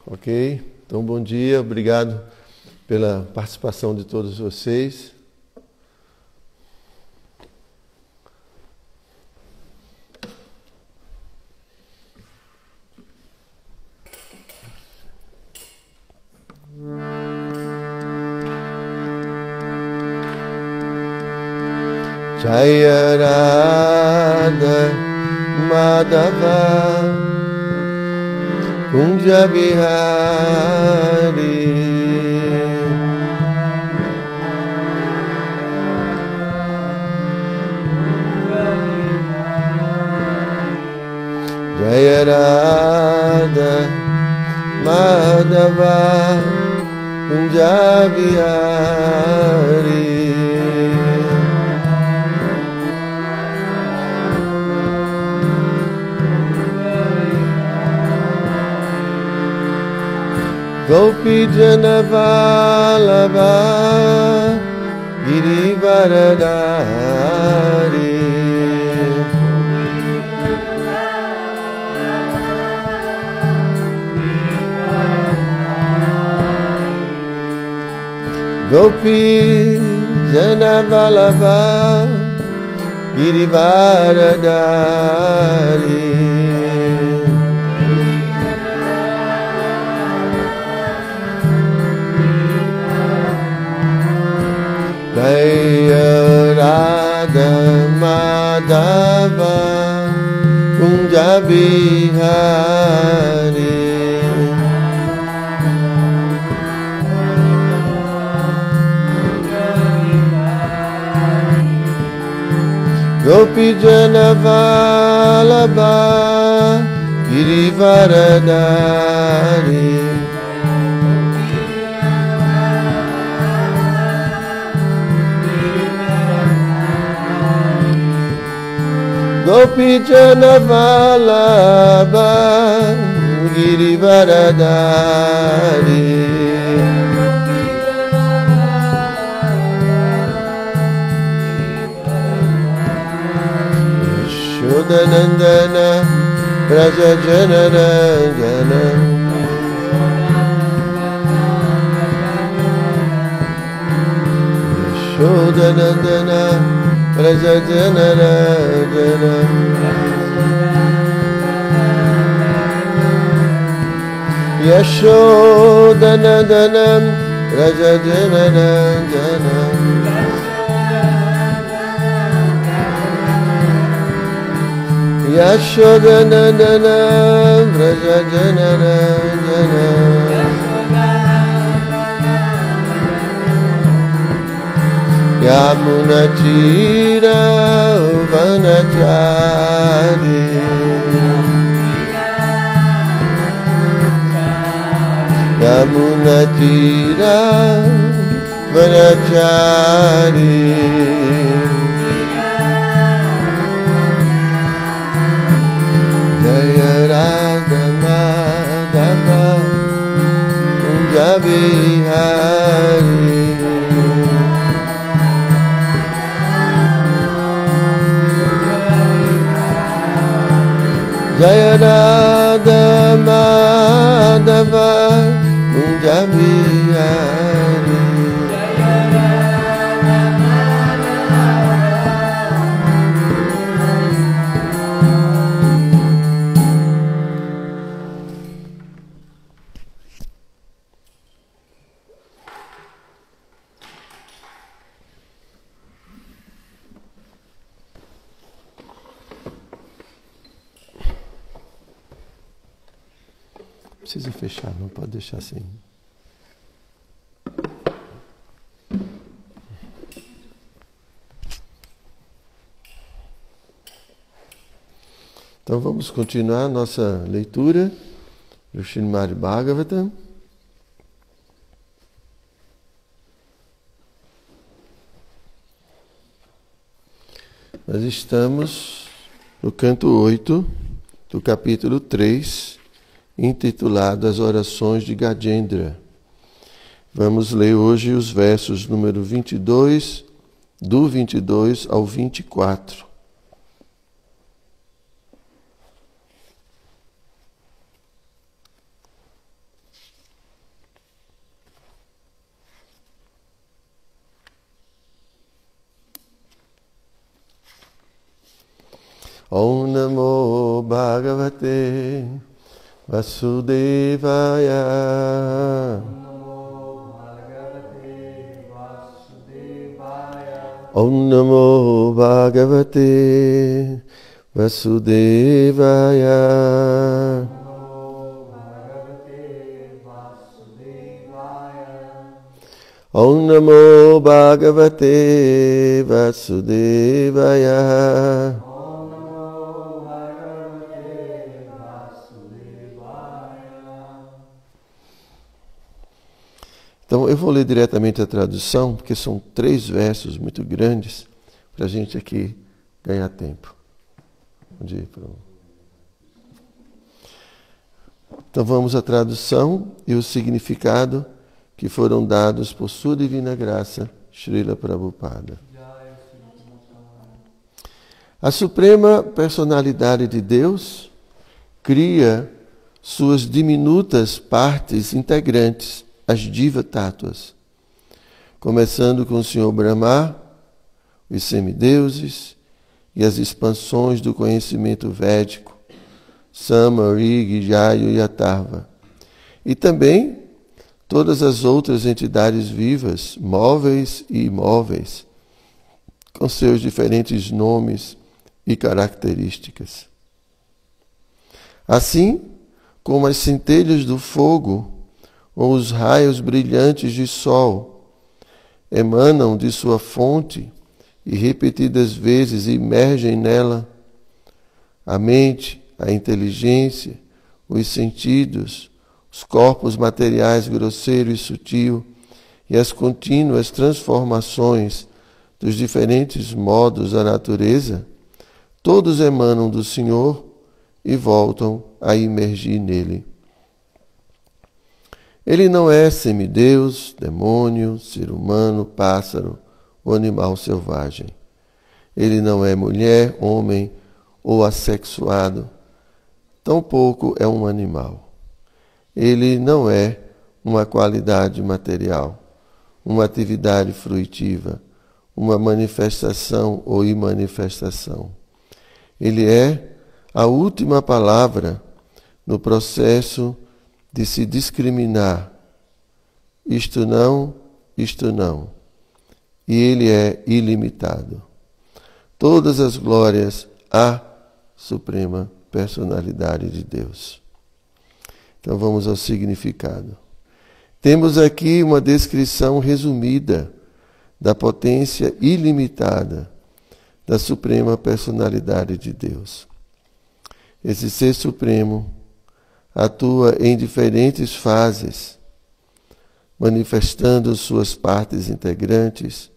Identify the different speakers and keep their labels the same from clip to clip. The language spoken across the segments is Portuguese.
Speaker 1: Ok? Então, bom dia, obrigado pela participação de todos vocês. Jaya Radha Madhava Kunja Bihari Jaya Radha Madhava Kunja Bihari Gopi Jana Vallabha Girivaradari Gopi Jana Vallabha Girivaradari Jaya Radha Madhava Kunja Bihari Gopi Jana Vallabha Girivaradari Gopi Jana Vallabha Girivaradari Yashodanandana Braja Janarangana Yashodanandana Braja Janarangana Yashodanandana Braja Janarangana Yashodanandana Braja Janarangana Yamuna Tira Vanachari Yamuna Tira Vanachari Jaya Radha Madhava Kunja Bihari Jaya Radha Madhava Kunja Bihari Precisa fechar, não pode deixar assim. Então vamos continuar nossa leitura do Srimad Bhagavatam. Nós estamos no canto 8 do capítulo 3, intitulado As Orações de Gajendra. Vamos ler hoje os versos número 22, do 22 ao 24. Om Namo Bhagavate Vasudevaya. Om Namo Bhagavate Vasudevaya. Om Namo Bhagavate Vasudevaya. Então, eu vou ler diretamente a tradução, porque são 3 versos muito grandes, para a gente aqui ganhar tempo. Então, vamos à tradução e o significado que foram dados por sua divina graça, Srila Prabhupada. A Suprema Personalidade de Deus cria suas diminutas partes integrantes, as Diva Tattvas, começando com o Senhor Brahma, os semideuses e as expansões do conhecimento védico, Sama, Rig, Jayo e Atharva, e também todas as outras entidades vivas, móveis e imóveis, com seus diferentes nomes e características. Assim como as centelhas do fogo ou os raios brilhantes de sol emanam de sua fonte e repetidas vezes emergem nela, a mente, a inteligência, os sentidos, os corpos materiais grosseiro e sutil e as contínuas transformações dos diferentes modos da natureza, todos emanam do Senhor e voltam a emergir nele. Ele não é semideus, demônio, ser humano, pássaro ou animal selvagem. Ele não é mulher, homem ou assexuado. Tampouco é um animal. Ele não é uma qualidade material, uma atividade fruitiva, uma manifestação ou imanifestação. Ele é a última palavra no processo de se discriminar. Isto não. E ele é ilimitado. Todas as glórias à Suprema Personalidade de Deus. Então vamos ao significado. Temos aqui uma descrição resumida da potência ilimitada da Suprema Personalidade de Deus. Esse Ser Supremo atua em diferentes fases, manifestando suas partes integrantes,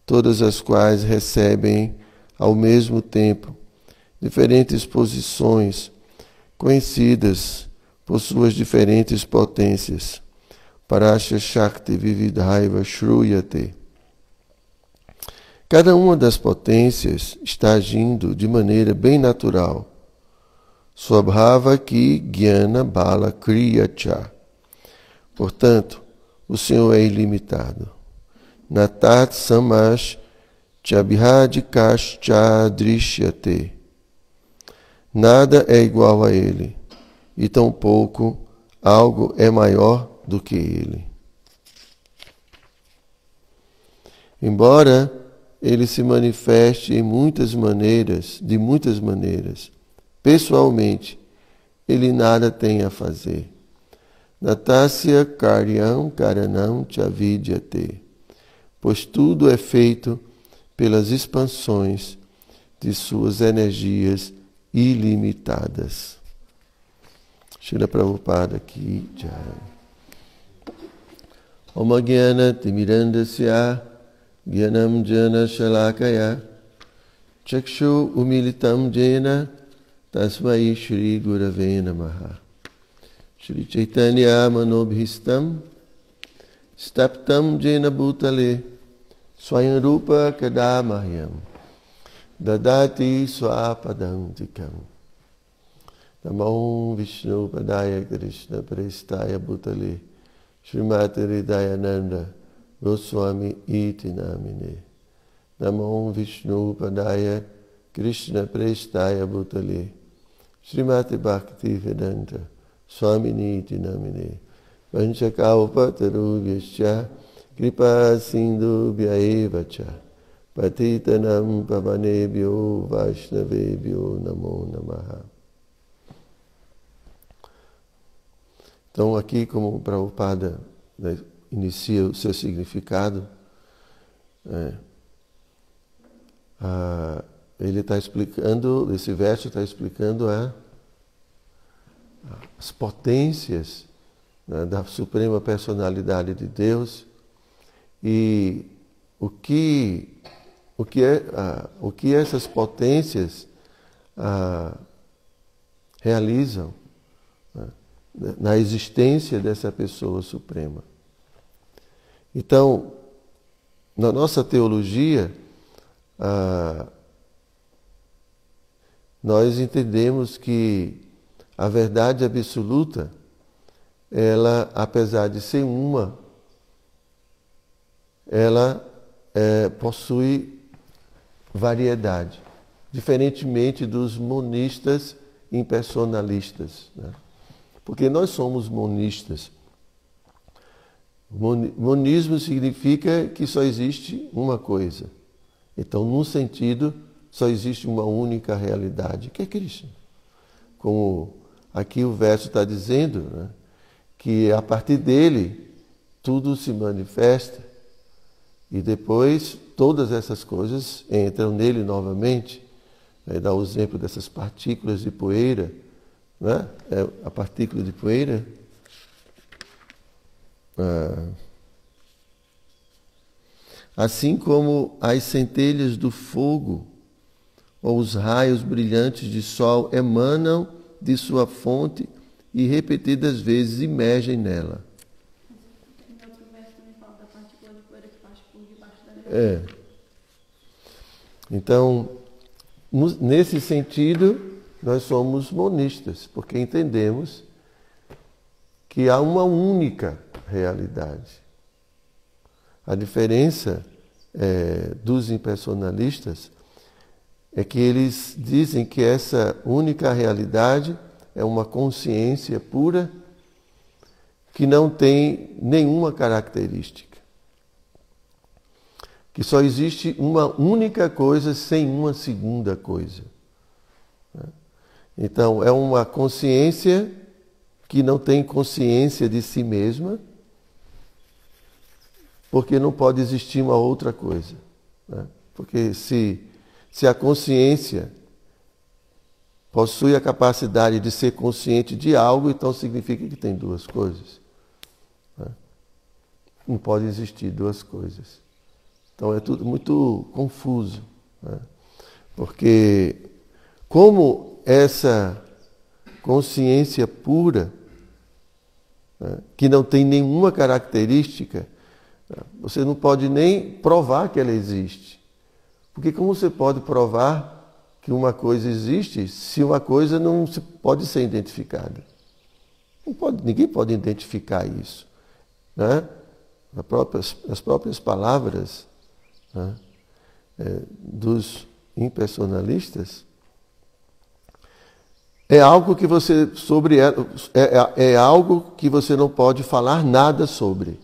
Speaker 1: todas as quais recebem ao mesmo tempo diferentes posições conhecidas por suas diferentes potências. Parasya Shakti Vividhaiva Shruyate. Cada uma das potências está agindo de maneira bem natural. Swabhava ki Jnana Bala Kriyacha. Portanto, o Senhor é ilimitado. Natat Samash Chabhadikash Chadrishyate. Nada é igual a Ele, e tampouco algo é maior do que Ele. Embora Ele se manifeste de muitas maneiras, pessoalmente, Ele nada tem a fazer. Natasya karyam karanam chavidyate. Pois tudo é feito pelas expansões de suas energias ilimitadas. Srila Prabhupada Ki Jai. Om Jnana Timirandasya Jnanam Jana Shalakaya Chakshu Umilitam Jena Tasmai Shri Gurave Namaha. Shri Chaitanya Manobhistam Staptam Jena Bhutale Swayam Rupa Kadamahyam Dadati Swapadantikam. Namo Vishnu Padaya Krishna Prestaya Bhutale Srimati Hridayananda Goswami Iti Namine. Namo Vishnu Padaya Krishna Prestaya Bhutale Srimati Bhakti Vedanta Swamini Iti Namine Vanchakalpatarubhyascha Kripa Sindhubhya Cha Patitanam Pavanebhyo Vaishnavebhyo Namo Namaha. Então, aqui, como o Prabhupada inicia o seu significado, ele está explicando, esse verso está explicando as potências, né, da Suprema Personalidade de Deus e o que essas potências realizam, né, na existência dessa pessoa suprema. Então, na nossa teologia, nós entendemos que a verdade absoluta, ela, apesar de ser uma, ela possui variedade, diferentemente dos monistas impersonalistas, né? Porque nós somos monistas. Monismo significa que só existe uma coisa. Então, num sentido, só existe uma única realidade, que é Krishna. Como aqui o verso está dizendo, né, que a partir dele tudo se manifesta e depois todas essas coisas entram nele novamente. Vai dar o exemplo dessas partículas de poeira, né? A partícula de poeira, assim como as centelhas do fogo ou os raios brilhantes de sol emanam de sua fonte e repetidas vezes emergem nela.
Speaker 2: Em outro verso também fala da partícula de poeira que passa por debaixo da neve.
Speaker 1: Então, nesse sentido, nós somos monistas, porque entendemos que há uma única realidade. A diferença dos impersonalistas é que eles dizem que essa única realidade é uma consciência pura que não tem nenhuma característica. Que só existe uma única coisa sem uma segunda coisa. Então, é uma consciência que não tem consciência de si mesma, porque não pode existir uma outra coisa, né? Porque se a consciência possui a capacidade de ser consciente de algo, então significa que tem duas coisas, né? Não pode existir duas coisas. Então é tudo muito confuso, né? Porque como essa consciência pura, né, que não tem nenhuma característica, você não pode nem provar que ela existe. Porque como você pode provar que uma coisa existe se uma coisa não pode ser identificada? Ninguém pode identificar isso, né? As próprias palavras, né, dos impersonalistas, é algo que você é algo que você não pode falar nada sobre.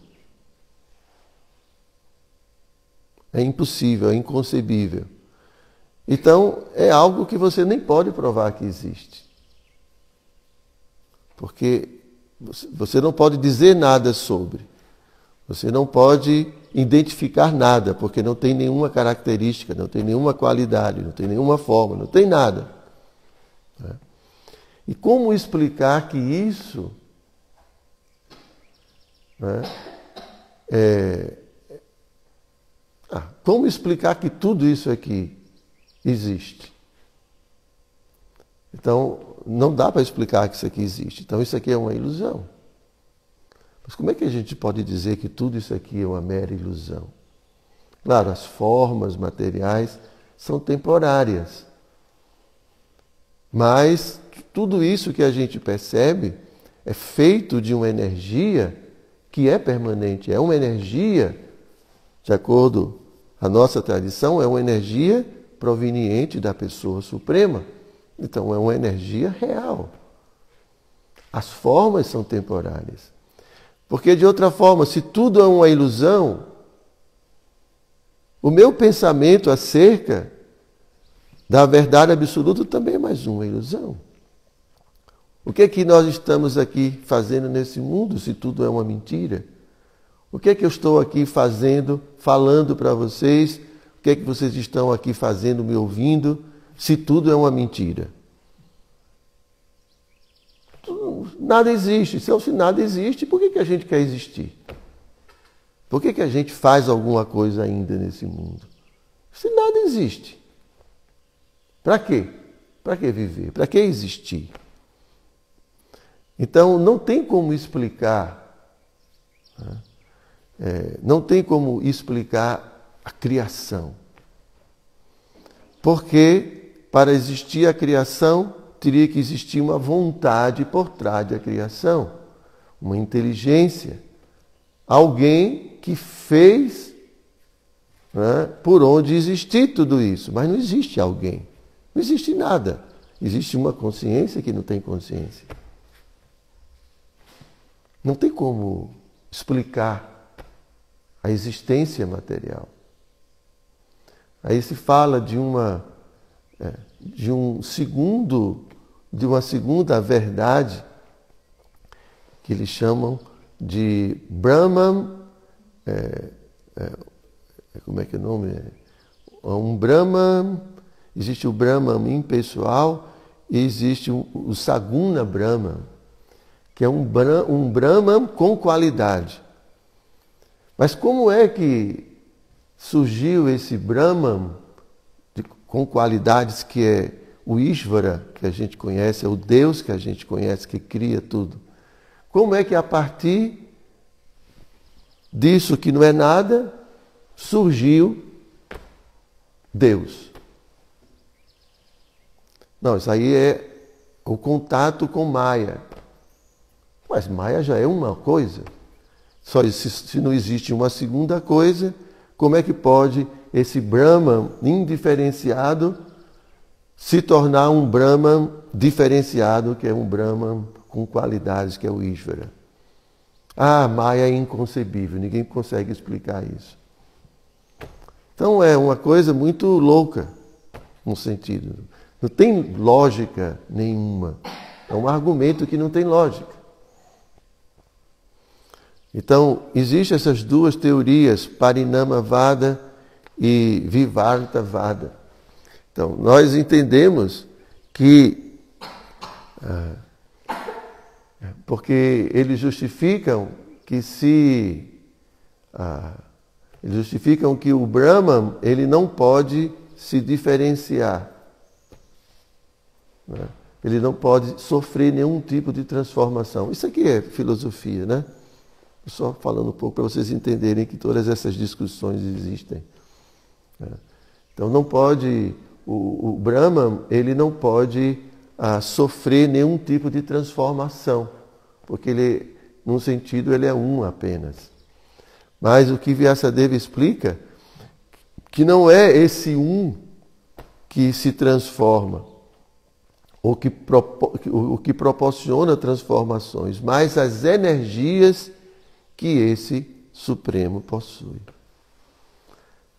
Speaker 1: É impossível, é inconcebível. Então, é algo que você nem pode provar que existe. Porque você não pode dizer nada sobre. Você não pode identificar nada, porque não tem nenhuma característica, não tem nenhuma qualidade, não tem nenhuma forma, não tem nada, né? E como explicar que isso, né, como explicar que tudo isso aqui existe? Então, não dá para explicar que isso aqui existe. Então, isso aqui é uma ilusão. Mas como é que a gente pode dizer que tudo isso aqui é uma mera ilusão? Claro, as formas materiais são temporárias. Mas tudo isso que a gente percebe é feito de uma energia que é permanente. É uma energia, de acordo com a nossa tradição, é uma energia proveniente da pessoa suprema. Então é uma energia real. As formas são temporárias. Porque de outra forma, se tudo é uma ilusão, o meu pensamento acerca da verdade absoluta também é mais uma ilusão. O que é que nós estamos aqui fazendo nesse mundo se tudo é uma mentira? O que é que eu estou aqui fazendo, falando para vocês? O que é que vocês estão aqui fazendo, me ouvindo, se tudo é uma mentira? Nada existe. Se nada existe, por que a gente quer existir? Por que a gente faz alguma coisa ainda nesse mundo? Se nada existe. Para quê? Para que viver? Para que existir? Então, não tem como explicar, não tem como explicar a criação. Porque, para existir a criação, teria que existir uma vontade por trás da criação, uma inteligência, alguém que fez por onde existir tudo isso. Mas não existe alguém, não existe nada. Existe uma consciência que não tem consciência. Não tem como explicar a existência material. Aí se fala de uma segunda verdade que eles chamam de Brahman. Como é que é o nome? Um Brahman. Existe o Brahman impessoal e existe o Saguna Brahman, que é um Brahman com qualidade. Mas como é que surgiu esse Brahman com qualidades que é o Ishvara, que a gente conhece, é o Deus que a gente conhece, que cria tudo? Como é que a partir disso que não é nada, surgiu Deus? Não, isso aí é o contato com Maya. Mas Maya já é uma coisa. Só se não existe uma segunda coisa, como é que pode esse Brahman indiferenciado se tornar um Brahman diferenciado, que é um Brahman com qualidades, que é o Ishvara? Ah, Maya é inconcebível, ninguém consegue explicar isso. Então é uma coisa muito louca, no sentido. Não tem lógica nenhuma. É um argumento que não tem lógica. Então, existem essas duas teorias, Parinamavada e Vivartavada. Então, nós entendemos que, porque eles justificam que o Brahman, ele não pode se diferenciar. Né? Ele não pode sofrer nenhum tipo de transformação. Isso aqui é filosofia, né? Só falando um pouco para vocês entenderem que todas essas discussões existem. Então não pode, o Brahman, ele não pode sofrer nenhum tipo de transformação, porque ele, num sentido, ele é um apenas. Mas o que Vyasadeva explica, que não é esse um que se transforma, ou que proporciona transformações, mas as energias que esse Supremo possui.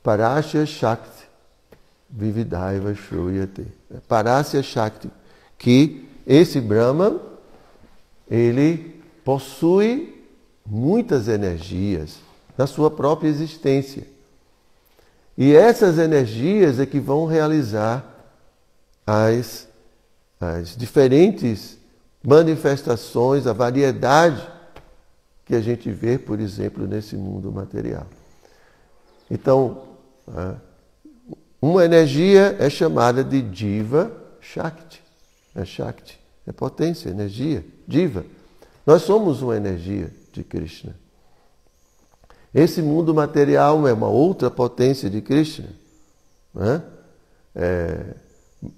Speaker 1: Parasya Shakti Vividaiva Shruyate. Parasya Shakti, que esse Brahman, ele possui muitas energias na sua própria existência. E essas energias é que vão realizar as diferentes manifestações, a variedade que a gente vê, por exemplo, nesse mundo material. Então, uma energia é chamada de Jiva Shakti. Shakti é potência, energia, Jiva. Nós somos uma energia de Krishna. Esse mundo material é uma outra potência de Krishna.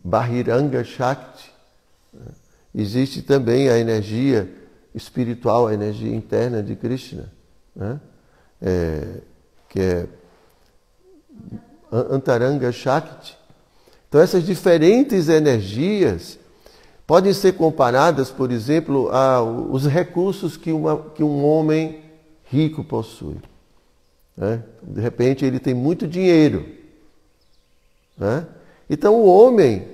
Speaker 1: Bahiranga Shakti. Existe também a energia espiritual, a energia interna de Krishna, que é Antaranga Shakti, Então essas diferentes energias podem ser comparadas, por exemplo, aos recursos que um homem rico possui. Né? De repente ele tem muito dinheiro. Né? Então o homem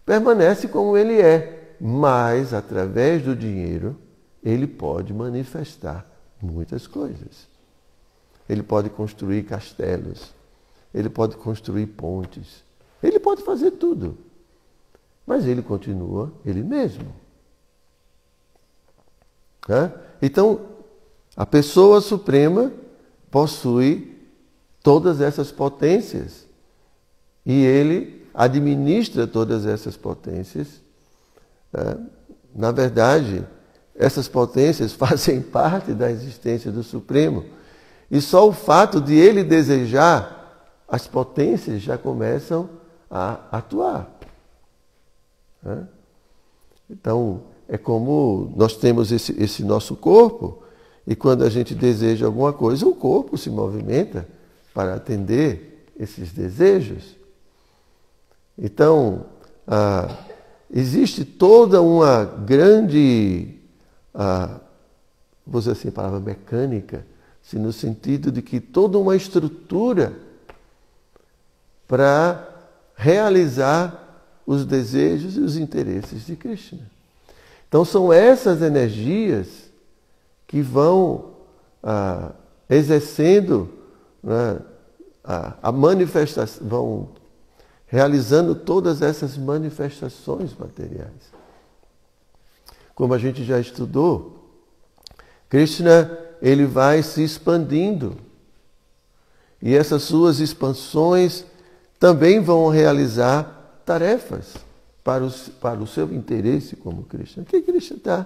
Speaker 1: permanece como ele é, mas através do dinheiro ele pode manifestar muitas coisas. Ele pode construir castelos, ele pode construir pontes, ele pode fazer tudo, mas ele continua ele mesmo. Né? Então, a pessoa suprema possui todas essas potências e ele administra todas essas potências. Né? Na verdade, essas potências fazem parte da existência do Supremo. E só o fato de ele desejar, as potências já começam a atuar. Né? Então, é como nós temos esse nosso corpo, e quando a gente deseja alguma coisa, o corpo se movimenta para atender esses desejos. Então, existe toda uma grande, vou dizer assim, a palavra mecânica, assim, no sentido de que toda uma estrutura para realizar os desejos e os interesses de Krishna. Então são essas energias que vão exercendo, né, a manifestação, vão realizando todas essas manifestações materiais. Como a gente já estudou, Krishna ele vai se expandindo e essas suas expansões também vão realizar tarefas para o seu interesse como Krishna, que Krishna está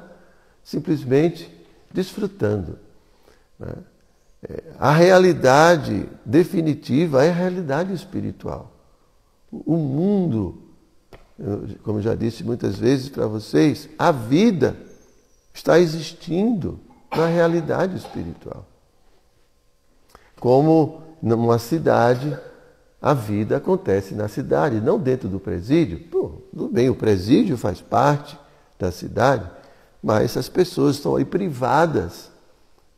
Speaker 1: simplesmente desfrutando. Né? A realidade definitiva é a realidade espiritual. O mundo, como eu já disse muitas vezes para vocês, a vida está existindo na realidade espiritual. Como numa cidade, a vida acontece na cidade, não dentro do presídio. Tudo bem, o presídio faz parte da cidade, mas as pessoas estão aí privadas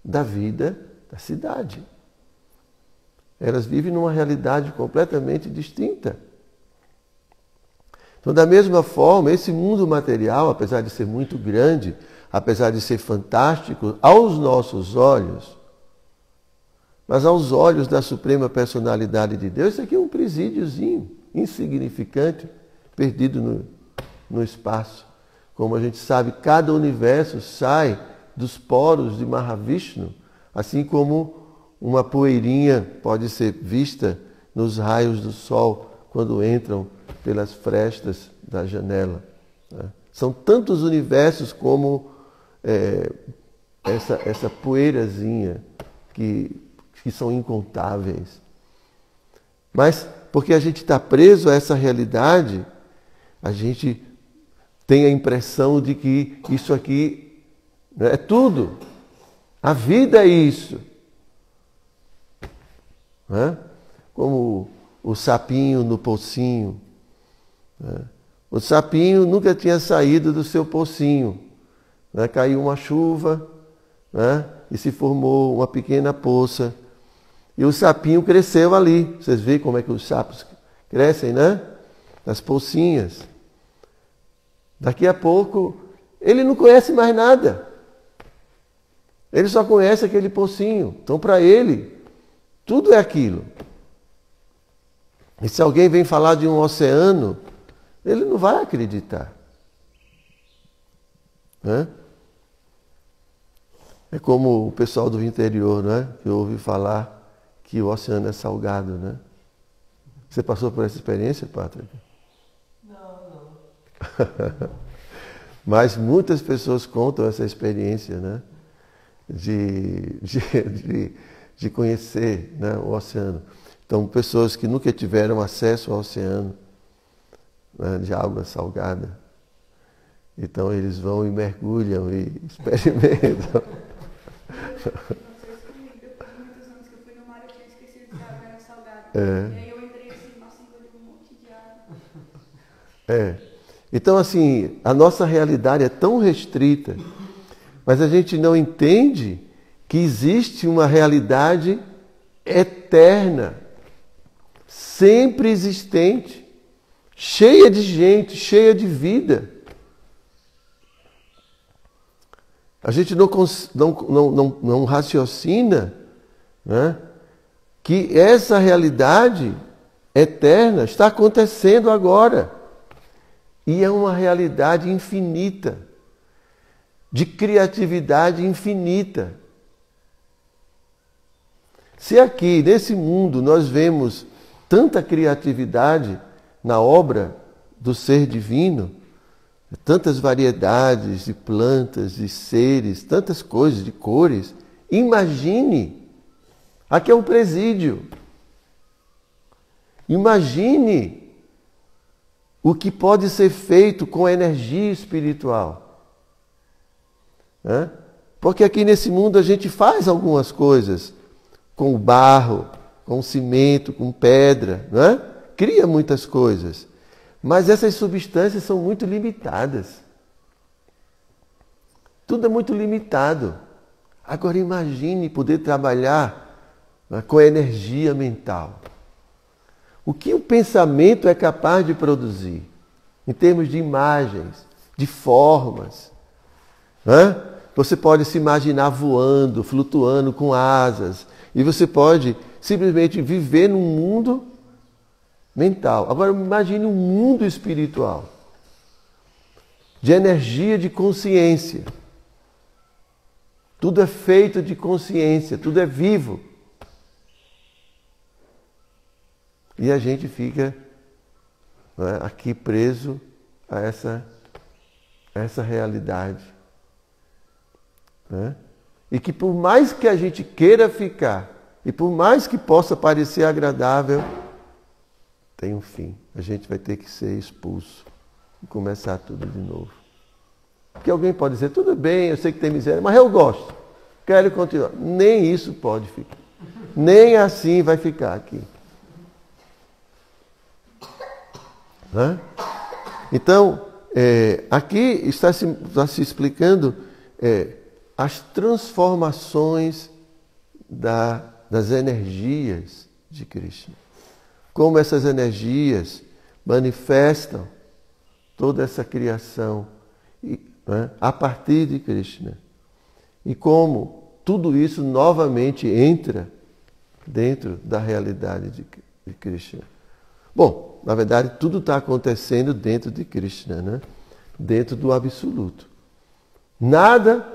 Speaker 1: da vida da cidade. Elas vivem numa realidade completamente distinta. Então, da mesma forma, esse mundo material, apesar de ser muito grande, apesar de ser fantástico aos nossos olhos, mas aos olhos da Suprema Personalidade de Deus, isso aqui é um presídiozinho, insignificante, perdido no espaço. Como a gente sabe, cada universo sai dos poros de Mahavishnu, assim como uma poeirinha pode ser vista nos raios do sol quando entram pelas frestas da janela. Né? São tantos universos como essa poeirazinha que são incontáveis. Mas, porque a gente está preso a essa realidade, a gente tem a impressão de que isso aqui é tudo. A vida é isso. Né? Como o sapinho no pocinho. Né? O sapinho nunca tinha saído do seu pocinho. Né? Caiu uma chuva, né? E se formou uma pequena poça. E o sapinho cresceu ali. Vocês veem como é que os sapos crescem, né? Nas pocinhas. Daqui a pouco, ele não conhece mais nada. Ele só conhece aquele pocinho. Então, para ele, tudo é aquilo. E se alguém vem falar de um oceano, ele não vai acreditar. Né? É como o pessoal do interior, né? Que ouve falar que o oceano é salgado, né? Você passou por essa experiência, Patrick?
Speaker 3: Não.
Speaker 1: Mas muitas pessoas contam essa experiência, né? De conhecer, né, o oceano. Então, pessoas que nunca tiveram acesso ao oceano, né, de água salgada. Então, eles vão e mergulham e experimentam.
Speaker 2: Depois de muitos anos que eu fui no mar, eu tinha esquecido que a água era salgada.
Speaker 1: É.
Speaker 2: E aí eu entrei assim, nossa, engoli um monte de água.
Speaker 1: É. Então, assim, a nossa realidade é tão restrita, mas a gente não entende que existe uma realidade eterna, sempre existente, cheia de gente, cheia de vida. A gente não raciocina, né, que essa realidade eterna está acontecendo agora. E é uma realidade infinita, de criatividade infinita. Se aqui, nesse mundo, nós vemos tanta criatividade na obra do Ser Divino, tantas variedades de plantas, de seres, tantas coisas, de cores, imagine, aqui é um presídio, imagine o que pode ser feito com a energia espiritual. Né? Porque aqui nesse mundo a gente faz algumas coisas com o barro, com o cimento, com pedra, né? Cria muitas coisas. Mas essas substâncias são muito limitadas. Tudo é muito limitado. Agora imagine poder trabalhar, né, com a energia mental. O que o pensamento é capaz de produzir, em termos de imagens, de formas. Né? Você pode se imaginar voando, flutuando com asas, e você pode simplesmente viver num mundo mental. Agora imagine um mundo espiritual, de energia, de consciência. Tudo é feito de consciência, tudo é vivo. E a gente fica, né, aqui preso a essa realidade. Né? E que por mais que a gente queira ficar, e por mais que possa parecer agradável, tem um fim. A gente vai ter que ser expulso e começar tudo de novo. Porque alguém pode dizer, tudo bem, eu sei que tem miséria, mas eu gosto, quero continuar. Nem isso pode ficar. Nem assim vai ficar aqui. Né? Então, aqui está se explicando as transformações das energias de Krishna. Como essas energias manifestam toda essa criação, né, a partir de Krishna. E como tudo isso novamente entra dentro da realidade de Krishna. Bom, na verdade, tudo está acontecendo dentro de Krishna, né? Dentro do absoluto. Nada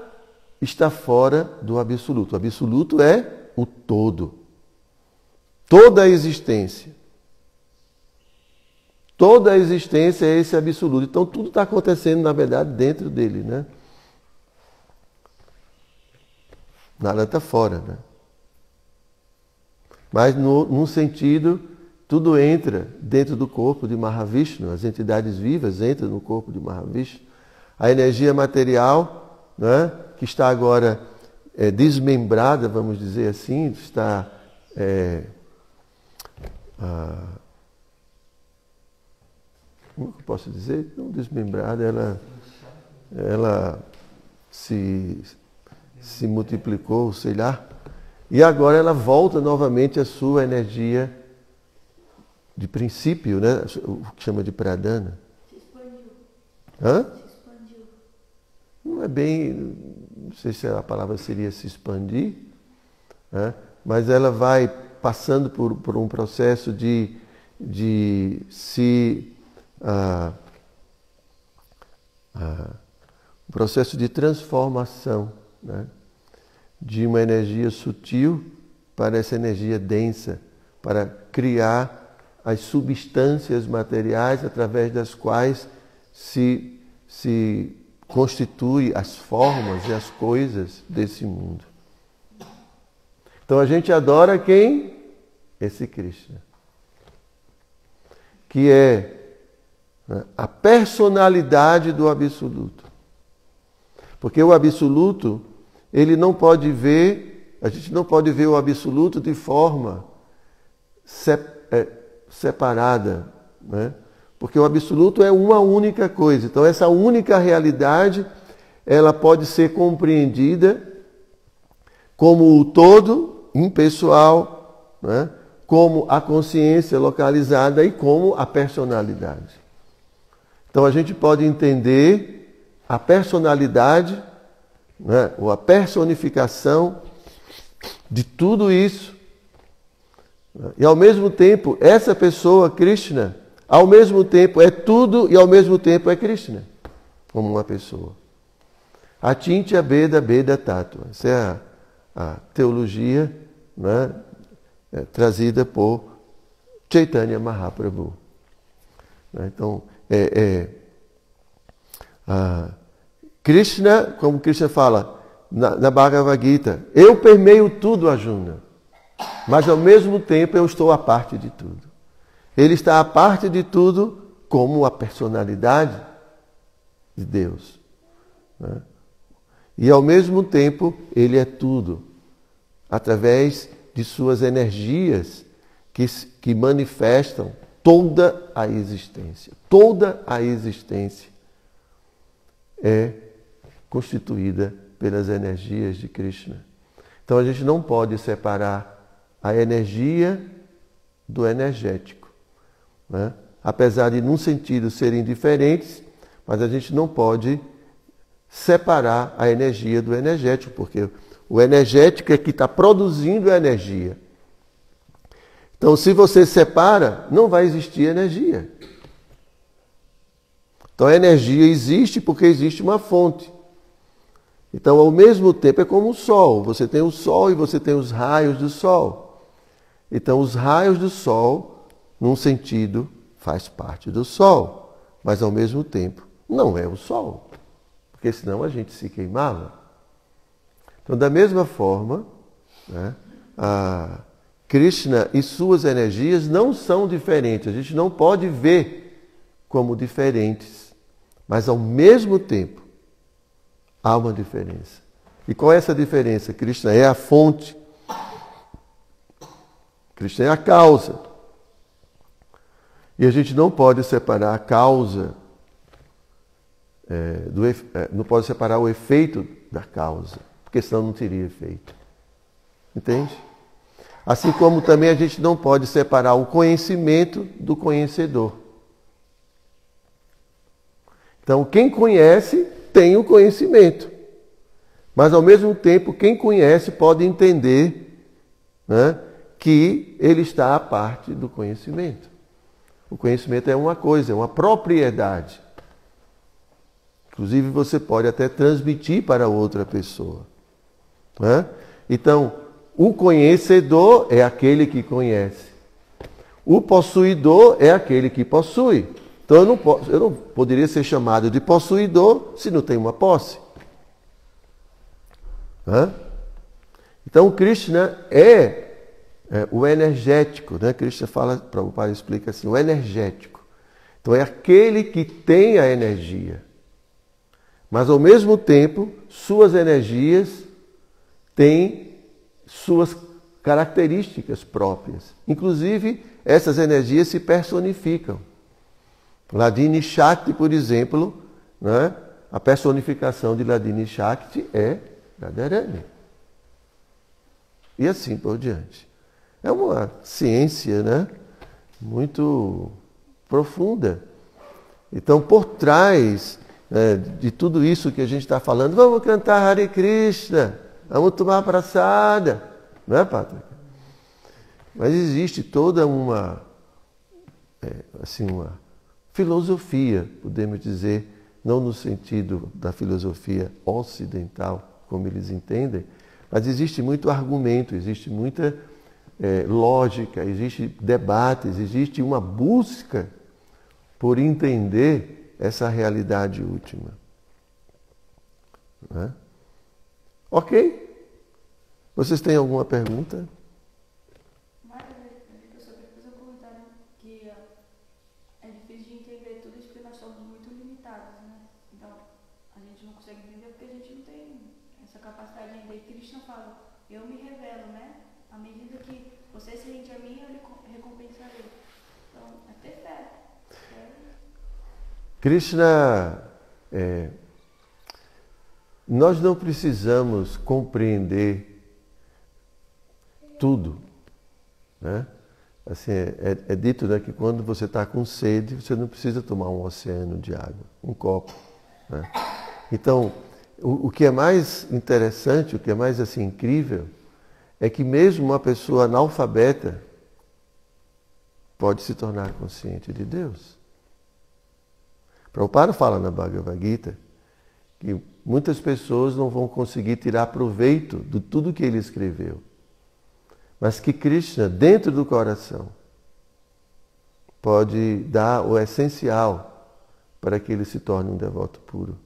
Speaker 1: está fora do absoluto. O absoluto é o todo. Toda a existência. Toda a existência é esse absoluto. Então, tudo está acontecendo, na verdade, dentro dele, né? Nada está fora, né? Mas, num sentido, tudo entra dentro do corpo de Mahavishnu, as entidades vivas entram no corpo de Mahavishnu. A energia material, né, que está agora desmembrada, vamos dizer assim, está como eu posso dizer? Não desmembrada, ela se multiplicou, sei lá, e agora ela volta novamente à sua energia de princípio, né? O que chama de pradana.
Speaker 2: Se expandiu.
Speaker 1: Hã?
Speaker 2: Se expandiu.
Speaker 1: Não é bem, não sei se a palavra seria se expandir, né? Mas ela vai passando por um processo de um processo de transformação, né? De uma energia sutil para essa energia densa, para criar as substâncias materiais através das quais se constituem as formas e as coisas desse mundo. Então a gente adora quem? Esse Krishna. Que é, né, a personalidade do absoluto. Porque o absoluto, ele não pode ver, a gente não pode ver o absoluto de forma separada, né? Porque o absoluto é uma única coisa. Então essa única realidade, ela pode ser compreendida como o todo impessoal, né? Como a consciência localizada e como a personalidade. Então a gente pode entender a personalidade, né? Ou a personificação de tudo isso. E ao mesmo tempo, essa pessoa, Krishna, ao mesmo tempo é tudo e ao mesmo tempo é Krishna, como uma pessoa. Achintya Beda Beda Tattva. Essa é a teologia, né, trazida por Chaitanya Mahaprabhu. Então, Krishna, como Krishna fala na Bhagavad Gita, eu permeio tudo, Arjuna, mas ao mesmo tempo eu estou à parte de tudo. Ele está à parte de tudo como a personalidade de Deus, né? E ao mesmo tempo ele é tudo, através de suas energias que manifestam toda a existência. Toda a existência é constituída pelas energias de Krishna. Então a gente não pode separar a energia do energético, né? Apesar de, num sentido, serem diferentes, mas a gente não pode separar a energia do energético, porque o energético é que está produzindo a energia. Então, se você separa, não vai existir energia. Então, a energia existe porque existe uma fonte. Então, ao mesmo tempo, é como o Sol. Você tem o Sol e você tem os raios do Sol. Então, os raios do Sol, num sentido, faz parte do Sol, mas ao mesmo tempo não é o Sol, porque senão a gente se queimava. Então, da mesma forma, né, a Krishna e suas energias não são diferentes. A gente não pode ver como diferentes, mas ao mesmo tempo há uma diferença. E qual é essa diferença? Krishna é a fonte, Krishna é a causa. E a gente não pode separar a causa, não pode separar o efeito da causa, porque senão não teria efeito. Entende? Assim como também a gente não pode separar o conhecimento do conhecedor. Então, quem conhece tem o conhecimento. Mas, ao mesmo tempo, quem conhece pode entender, né, que ele está à parte do conhecimento. O conhecimento é uma coisa, é uma propriedade. Inclusive, você pode até transmitir para outra pessoa, né? Então, o conhecedor é aquele que conhece. O possuidor é aquele que possui. Então, eu não poderia ser chamado de possuidor se não tem uma posse. Né? Então, o Krishna é o energético, né? Krishna fala, Prabhupada explica assim, o energético. Então é aquele que tem a energia. Mas ao mesmo tempo, suas energias têm suas características próprias. Inclusive, essas energias se personificam. Hladini Shakti, por exemplo, né? A personificação de Hladini Shakti é Radharani. E assim por diante. É uma ciência, né, muito profunda. Então, por trás, né, de tudo isso que a gente está falando, vamos cantar Hare Krishna, vamos tomar praçada, não é, Patrick? Mas existe toda uma filosofia, podemos dizer, não no sentido da filosofia ocidental, como eles entendem, mas existe muito argumento, existe muita lógica, existe debates, existe uma busca por entender essa realidade última. Né? Ok? Vocês têm alguma pergunta?
Speaker 2: Eu só queria fazer um comentário que é difícil de entender tudo isso porque nós somos muito limitados, né? Então, a gente não consegue entender porque a gente não tem essa capacidade ainda. E Krishna fala, eu me revelo, né? À medida que você se rende a mim, eu lhe recompensarei. Então, é ter fé.
Speaker 1: Krishna, nós não precisamos compreender tudo, né? Assim, é dito, né, que quando você está com sede, você não precisa tomar um oceano de água, um copo, né? Então, o que é mais interessante, o que é mais assim, incrível, é que mesmo uma pessoa analfabeta pode se tornar consciente de Deus. Prabhupada fala na Bhagavad Gita que muitas pessoas não vão conseguir tirar proveito de tudo que ele escreveu, mas que Krishna, dentro do coração, pode dar o essencial para que ele se torne um devoto puro.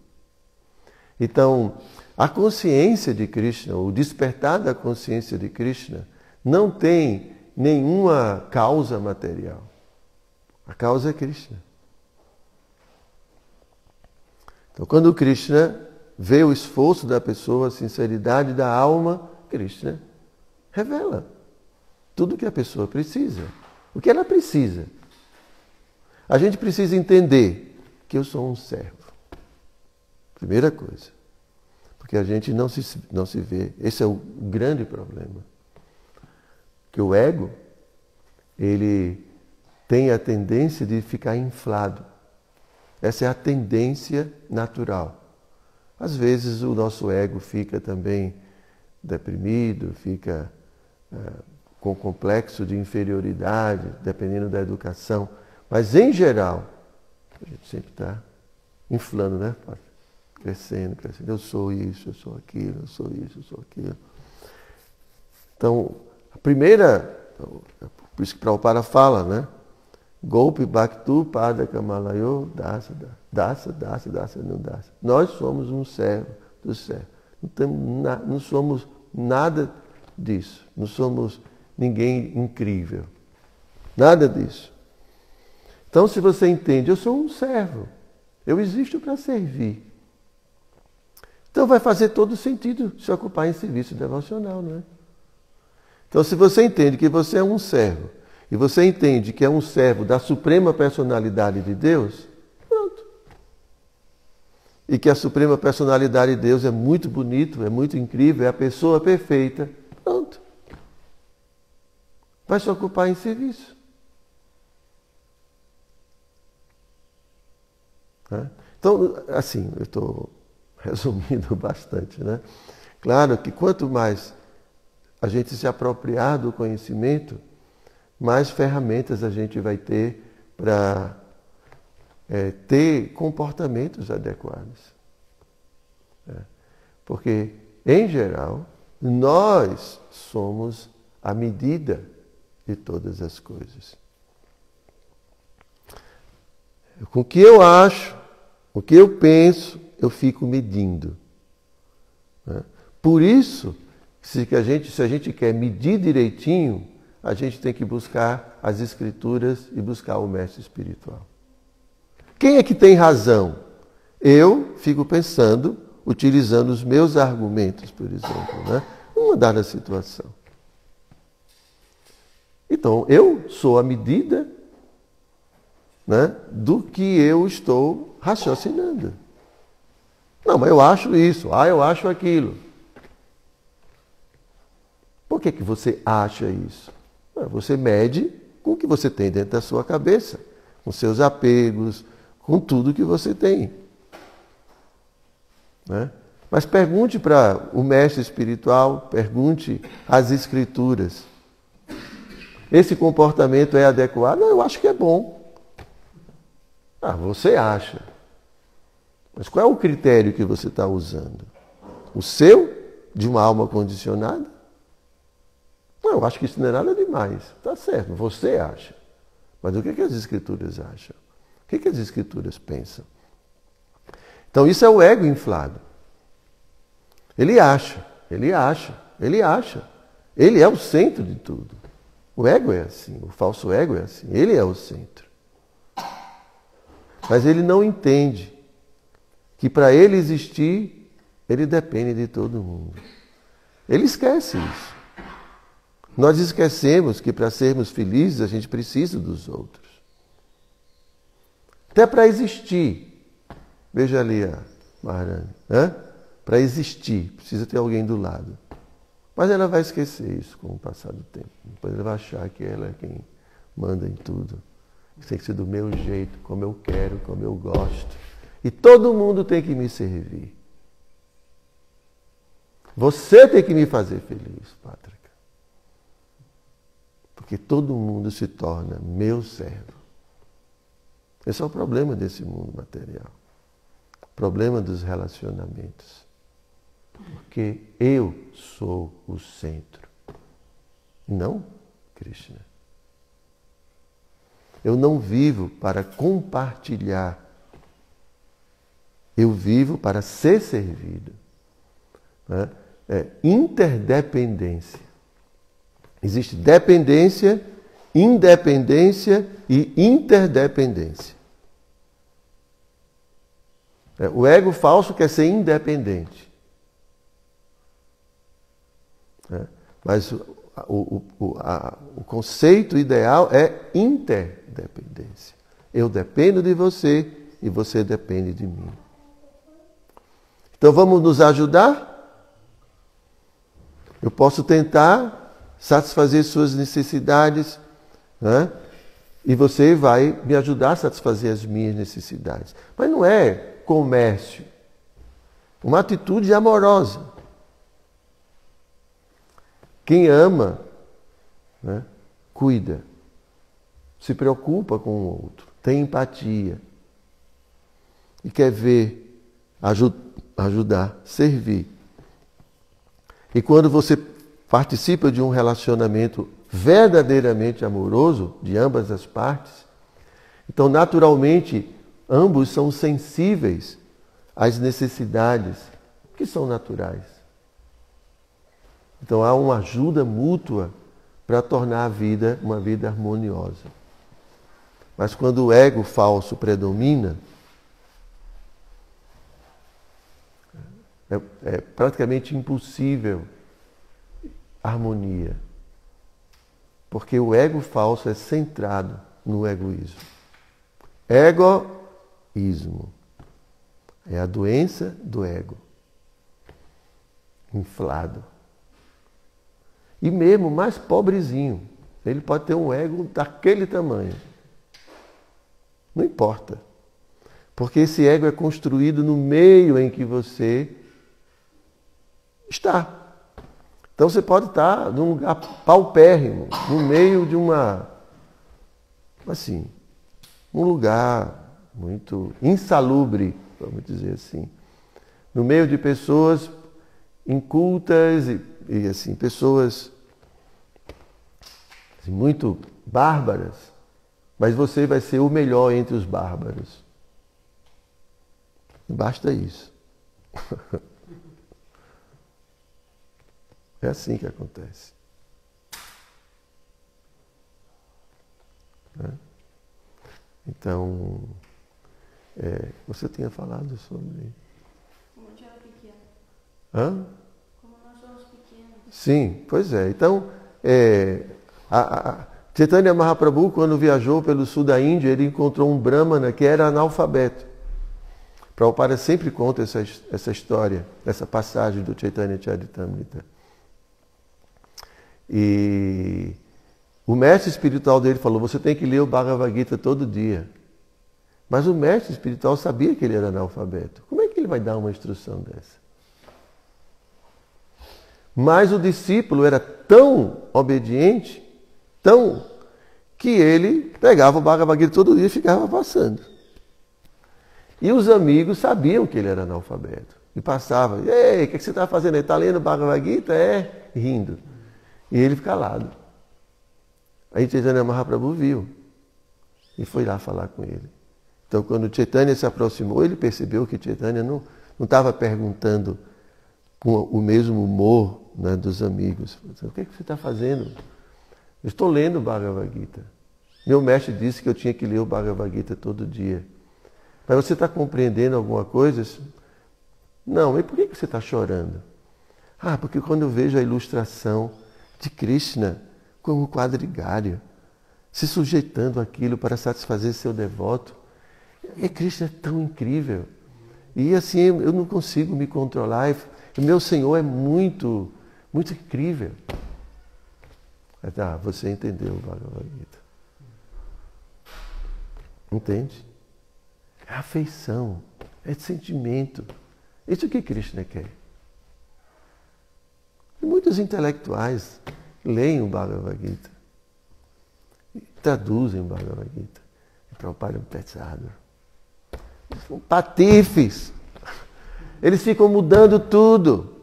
Speaker 1: Então, a consciência de Krishna, o despertar da consciência de Krishna, não tem nenhuma causa material. A causa é Krishna. Então, quando Krishna vê o esforço da pessoa, a sinceridade da alma, Krishna revela tudo o que a pessoa precisa. O que ela precisa. A gente precisa entender que eu sou um servo. Primeira coisa. Porque a gente não se vê. Esse é o grande problema. Que o ego, ele tem a tendência de ficar inflado. Essa é a tendência natural. Às vezes o nosso ego fica também deprimido, fica com complexo de inferioridade, dependendo da educação. Mas, em geral, a gente sempre está inflando, né? Crescendo, crescendo. Eu sou isso, eu sou aquilo, eu sou isso, eu sou aquilo. Então, a primeira, por isso que Prabhupada fala, né? Golpe Bhaktu Pada Kamalayo Dasa não dasa. Nós somos um servo do servo. Não somos nada disso. Não somos ninguém incrível. Nada disso. Então, se você entende, eu sou um servo. Eu existo para servir. Então vai fazer todo sentido se ocupar em serviço devocional, não é? Então, se você entende que você é um servo, e você entende que é um servo da suprema personalidade de Deus, pronto. E que a suprema personalidade de Deus é muito bonito, é muito incrível, é a pessoa perfeita, pronto. Vai se ocupar em serviço. Então, assim, eu estou resumindo bastante, né? Claro que quanto mais a gente se apropriar do conhecimento, mais ferramentas a gente vai ter para ter comportamentos adequados. Porque, em geral, nós somos a medida de todas as coisas. Com o que eu acho, o que eu penso, eu fico medindo. Por isso, se a gente quer medir direitinho, a gente tem que buscar as Escrituras e buscar o mestre espiritual. Quem é que tem razão? Eu fico pensando, utilizando os meus argumentos, por exemplo, né? Numa dada situação. Então, eu sou a medida, né, do que eu estou raciocinando. Não, mas eu acho isso, eu acho aquilo. Por que você acha isso? Você mede com o que você tem dentro da sua cabeça, com seus apegos, com tudo que você tem. Né? Mas pergunte para o mestre espiritual, pergunte às Escrituras. Esse comportamento é adequado? Não, eu acho que é bom. Você acha. Mas qual é o critério que você está usando? O seu, de uma alma condicionada? Não, eu acho que isso não é nada demais. Está certo, você acha. Mas o que as Escrituras acham? O que as Escrituras pensam? Então isso é o ego inflado. Ele acha, ele acha, ele acha. Ele é o centro de tudo. O ego é assim, o falso ego é assim. Ele é o centro. Mas ele não entende que para ele existir, ele depende de todo mundo. Ele esquece isso. Nós esquecemos que para sermos felizes a gente precisa dos outros. Até para existir. Veja ali a Maharani. Para existir, precisa ter alguém do lado. Mas ela vai esquecer isso com o passar do tempo. Depois ela vai achar que ela é quem manda em tudo. Isso tem que ser do meu jeito, como eu quero, como eu gosto. E todo mundo tem que me servir. Você tem que me fazer feliz, Pátrica. Porque todo mundo se torna meu servo. Esse é o problema desse mundo material. O problema dos relacionamentos. Porque eu sou o centro. Não Krishna. Eu não vivo para compartilhar. Eu vivo para ser servido. É interdependência. Existe dependência, independência e interdependência. O ego falso quer ser independente. Mas o conceito ideal é interdependência. Eu dependo de você e você depende de mim. Então vamos nos ajudar? Eu posso tentar satisfazer suas necessidades, né? E você vai me ajudar a satisfazer as minhas necessidades. Mas não é comércio. Uma atitude amorosa. Quem ama, né, cuida, se preocupa com o outro, tem empatia e quer ver, ajudar, servir. E quando você participa de um relacionamento verdadeiramente amoroso de ambas as partes, então naturalmente ambos são sensíveis às necessidades que são naturais. Então há uma ajuda mútua para tornar a vida uma vida harmoniosa. Mas quando o ego falso predomina, é praticamente impossível harmonia. Porque o ego falso é centrado no egoísmo. Egoísmo é a doença do ego. Inflado. E mesmo mais pobrezinho, ele pode ter um ego daquele tamanho. Não importa. Porque esse ego é construído no meio em que você está. Então você pode estar num lugar paupérrimo, no meio de um lugar muito insalubre, vamos dizer assim. No meio de pessoas incultas e assim, pessoas assim, muito bárbaras, mas você vai ser o melhor entre os bárbaros. Basta isso. É assim que acontece. Então, você tinha falado sobre...
Speaker 2: Como a gente era pequeno.
Speaker 1: Hã?
Speaker 2: Como nós somos pequenos.
Speaker 1: Sim, pois é. Então, Chaitanya Mahaprabhu, quando viajou pelo sul da Índia, ele encontrou um brahmana que era analfabeto. Prabhupada sempre conta essa história, essa passagem do Chaitanya Charitamrita. E o mestre espiritual dele falou, você tem que ler o Bhagavad Gita todo dia. Mas o mestre espiritual sabia que ele era analfabeto. Como é que ele vai dar uma instrução dessa? Mas o discípulo era tão obediente, que ele pegava o Bhagavad Gita todo dia e ficava passando. E os amigos sabiam que ele era analfabeto. E passavam, ei, o que você está fazendo aí? Está lendo o Bhagavad Gita? Rindo. E ele calado. Aí Chaitanya Mahaprabhu viu e foi lá falar com ele. Então, quando Chaitanya se aproximou, ele percebeu que Chaitanya não estava perguntando com o mesmo humor, né, dos amigos. O que você está fazendo? Eu estou lendo o Bhagavad Gita. Meu mestre disse que eu tinha que ler o Bhagavad Gita todo dia. Mas você está compreendendo alguma coisa? Não. E por que você está chorando? Porque quando eu vejo a ilustração de Krishna como quadrigário, se sujeitando àquilo para satisfazer seu devoto, E Krishna é tão incrível. E assim, eu não consigo me controlar. O meu Senhor é muito, muito incrível. Ah, você entendeu o Bhagavad Gita. Entende? É afeição, é sentimento. Isso que Krishna quer. E muitos intelectuais leem o Bhagavad Gita, e traduzem o Bhagavad Gita, e Prabhupada é um pesado. Eles são patifes. Eles ficam mudando tudo.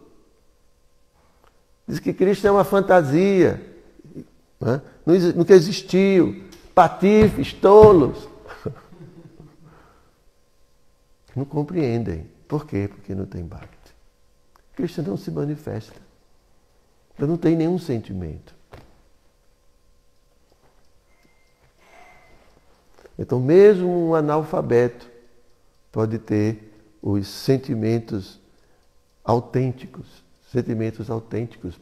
Speaker 1: Diz que Krishna é uma fantasia. Né? Nunca existiu. Patifes, tolos. Não compreendem. Por quê? Porque não tem Bhakti. Krishna não se manifesta. Então não tem nenhum sentimento. Então mesmo um analfabeto pode ter os sentimentos autênticos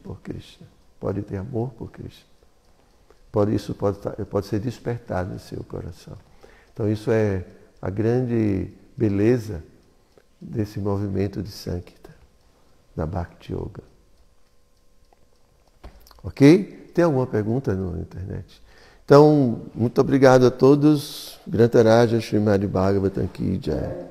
Speaker 1: por Krishna. Pode ter amor por Krishna. Isso pode ser despertado em seu coração. Então isso é a grande beleza desse movimento de Sankirtan, da Bhakti Yoga. Ok? Tem alguma pergunta na internet? Então, muito obrigado a todos. Grantaraja Srimad Bhagavatam Ki Jai.